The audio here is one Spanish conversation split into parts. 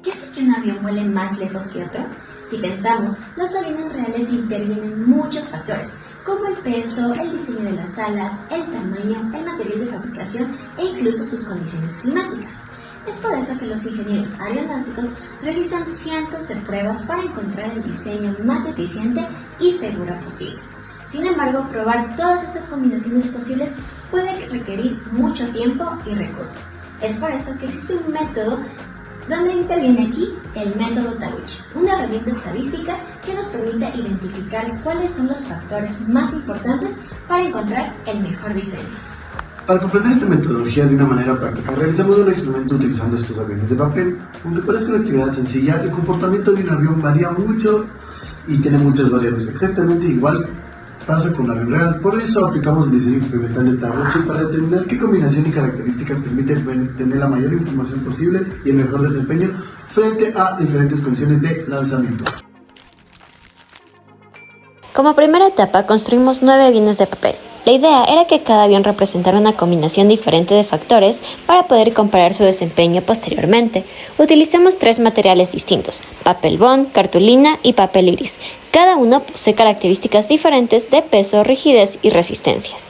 ¿Qué hace que un avión vuele más lejos que otro? Si pensamos, los aviones reales intervienen muchos factores, como el peso, el diseño de las alas, el tamaño, el material de fabricación e incluso sus condiciones climáticas. Es por eso que los ingenieros aeronáuticos realizan cientos de pruebas para encontrar el diseño más eficiente y seguro posible. Sin embargo, probar todas estas combinaciones posibles puede requerir mucho tiempo y recursos. Es por eso que existe un método donde interviene aquí el método Taguchi, una herramienta estadística que nos permite identificar cuáles son los factores más importantes para encontrar el mejor diseño. Para comprender esta metodología de una manera práctica, realizamos un experimento utilizando estos aviones de papel. Aunque parezca una actividad sencilla, el comportamiento de un avión varía mucho y tiene muchas variables. Exactamente igual pasa con un avión real. Por eso aplicamos el diseño experimental de Taguchi para determinar qué combinación y características permiten tener la mayor información posible y el mejor desempeño frente a diferentes condiciones de lanzamiento. Como primera etapa, construimos 9 aviones de papel. La idea era que cada avión representara una combinación diferente de factores para poder comparar su desempeño posteriormente. Utilizamos 3 materiales distintos: papel bond, cartulina y papel iris. Cada uno posee características diferentes de peso, rigidez y resistencias.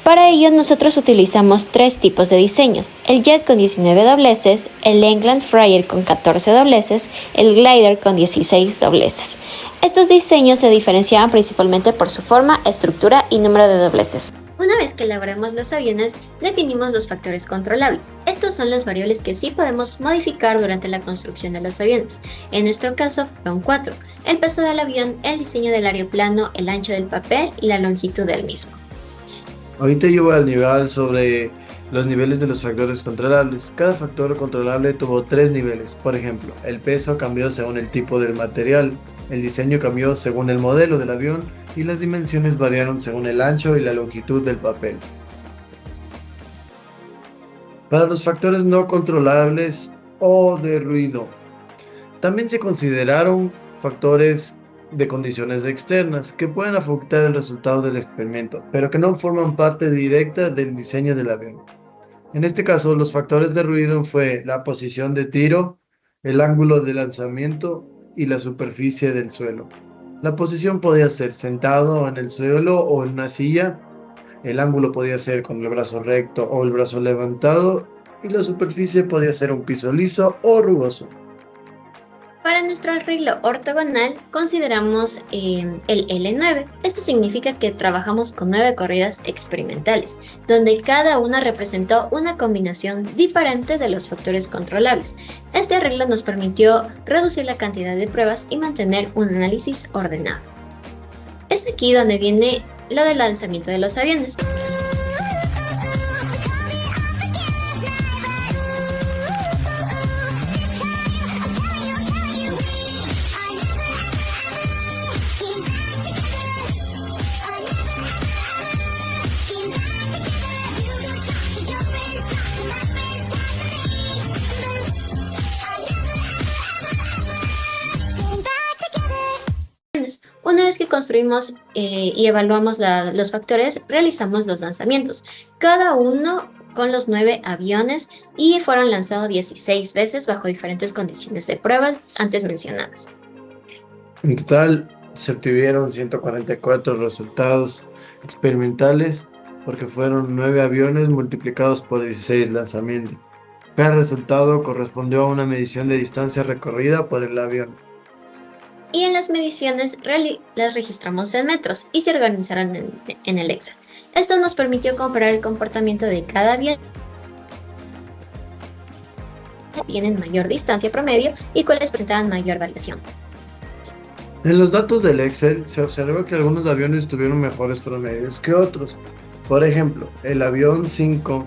Para ello nosotros utilizamos 3 tipos de diseños: el jet con 19 dobleces, el England Flyer con 14 dobleces, el glider con 16 dobleces. Estos diseños se diferenciaban principalmente por su forma, estructura y número de dobleces. Una vez que elaboramos los aviones, definimos los factores controlables. Estos son las variables que sí podemos modificar durante la construcción de los aviones. En nuestro caso, son 4: el peso del avión, el diseño del aeroplano, el ancho del papel y la longitud del mismo. Ahorita yo voy al nivel sobre los niveles de los factores controlables. Cada factor controlable tuvo 3 niveles. Por ejemplo, el peso cambió según el tipo del material, el diseño cambió según el modelo del avión y las dimensiones variaron según el ancho y la longitud del papel. Para los factores no controlables o de ruido, también se consideraron factores de condiciones externas que pueden afectar el resultado del experimento, pero que no forman parte directa del diseño del avión. En este caso, los factores de ruido fue la posición de tiro, el ángulo de lanzamiento y la superficie del suelo. La posición podía ser sentado en el suelo o en una silla, el ángulo podía ser con el brazo recto o el brazo levantado y la superficie podía ser un piso liso o rugoso. Para nuestro arreglo ortogonal consideramos el L9. Esto significa que trabajamos con 9 corridas experimentales, donde cada una representó una combinación diferente de los factores controlables. Este arreglo nos permitió reducir la cantidad de pruebas y mantener un análisis ordenado. Es aquí donde viene lo del lanzamiento de los aviones. Una vez que construimos y evaluamos los factores, realizamos los lanzamientos, cada uno con los 9 aviones, y fueron lanzados 16 veces bajo diferentes condiciones de pruebas antes mencionadas. En total se obtuvieron 144 resultados experimentales porque fueron 9 aviones multiplicados por 16 lanzamientos. Cada resultado correspondió a una medición de distancia recorrida por el avión. Y en las mediciones las registramos en metros y se organizaron en el Excel. Esto nos permitió comparar el comportamiento de cada avión, tienen mayor distancia promedio y cuáles presentaban mayor variación. En los datos del Excel se observa que algunos aviones tuvieron mejores promedios que otros. Por ejemplo, el avión 5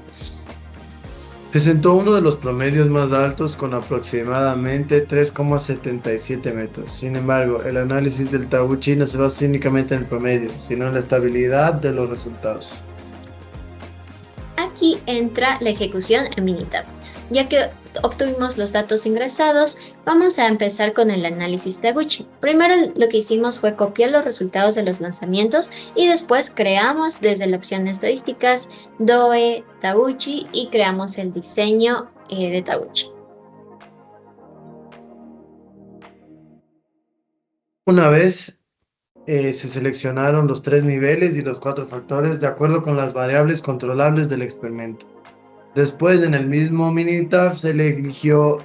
presentó uno de los promedios más altos con aproximadamente 3,77 metros. Sin embargo, el análisis del Taguchi no se basa únicamente en el promedio, sino en la estabilidad de los resultados. Aquí entra la ejecución en Minitab. Ya que obtuvimos los datos ingresados, vamos a empezar con el análisis Taguchi. Primero lo que hicimos fue copiar los resultados de los lanzamientos y después creamos desde la opción de estadísticas DOE Taguchi y creamos el diseño de Taguchi. Una vez se seleccionaron los 3 niveles y los 4 factores de acuerdo con las variables controlables del experimento. Después, en el mismo Minitab se le eligió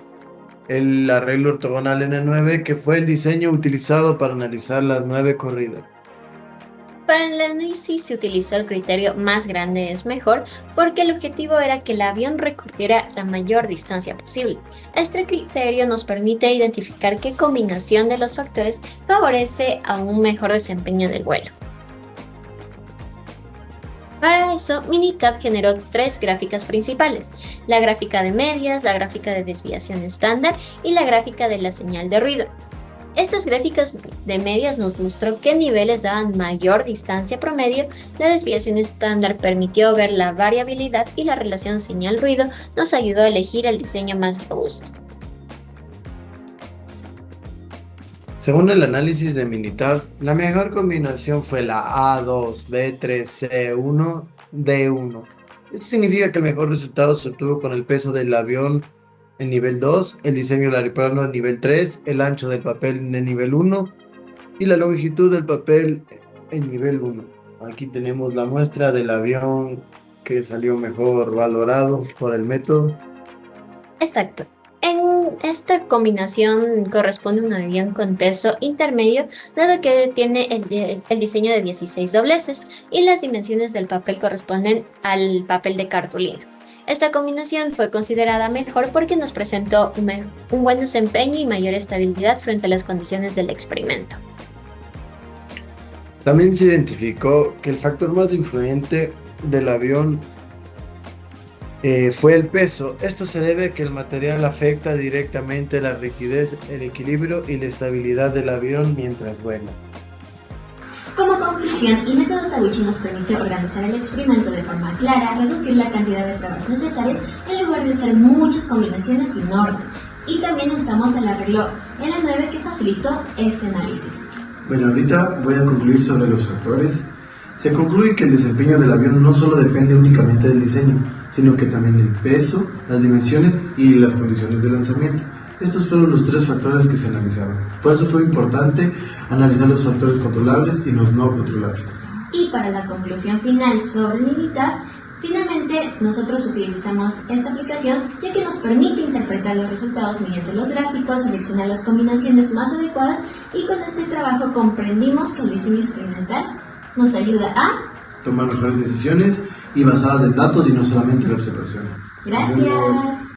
el arreglo ortogonal N9, que fue el diseño utilizado para analizar las 9 corridas. Para el análisis se utilizó el criterio más grande es mejor porque el objetivo era que el avión recorriera la mayor distancia posible. Este criterio nos permite identificar qué combinación de los factores favorece a un mejor desempeño del vuelo. Para eso, Minitab generó 3 gráficas principales: la gráfica de medias, la gráfica de desviación estándar y la gráfica de la señal de ruido. Estas gráficas de medias nos mostró qué niveles daban mayor distancia promedio, la desviación estándar permitió ver la variabilidad y la relación señal-ruido nos ayudó a elegir el diseño más robusto. Según el análisis de Minitab, la mejor combinación fue la A2, B3, C1, D1. Esto significa que el mejor resultado se obtuvo con el peso del avión en nivel 2, el diseño del aeroplano en nivel 3, el ancho del papel en nivel 1 y la longitud del papel en nivel 1. Aquí tenemos la muestra del avión que salió mejor valorado por el método. Exacto. En esta combinación corresponde un avión con peso intermedio, dado que tiene el diseño de 16 dobleces y las dimensiones del papel corresponden al papel de cartulina. Esta combinación fue considerada mejor porque nos presentó un buen desempeño y mayor estabilidad frente a las condiciones del experimento. También se identificó que el factor más influyente del avión fue el peso. Esto se debe a que el material afecta directamente la rigidez, el equilibrio y la estabilidad del avión mientras vuela. Como conclusión, el método Taguchi nos permite organizar el experimento de forma clara, reducir la cantidad de pruebas necesarias en lugar de hacer muchas combinaciones sin orden. Y también usamos el arreglo N9 que facilitó este análisis. Bueno, ahorita voy a concluir sobre los factores. Se concluye que el desempeño del avión no solo depende únicamente del diseño, sino que también el peso, las dimensiones y las condiciones de lanzamiento. Estos fueron los 3 factores que se analizaron. Por eso fue importante analizar los factores controlables y los no controlables. Y para la conclusión final sobre Minitab, finalmente nosotros utilizamos esta aplicación ya que nos permite interpretar los resultados mediante los gráficos, seleccionar las combinaciones más adecuadas y con este trabajo comprendimos que el diseño experimental nos ayuda a tomar mejores decisiones y basadas en datos y no solamente en la observación. Gracias.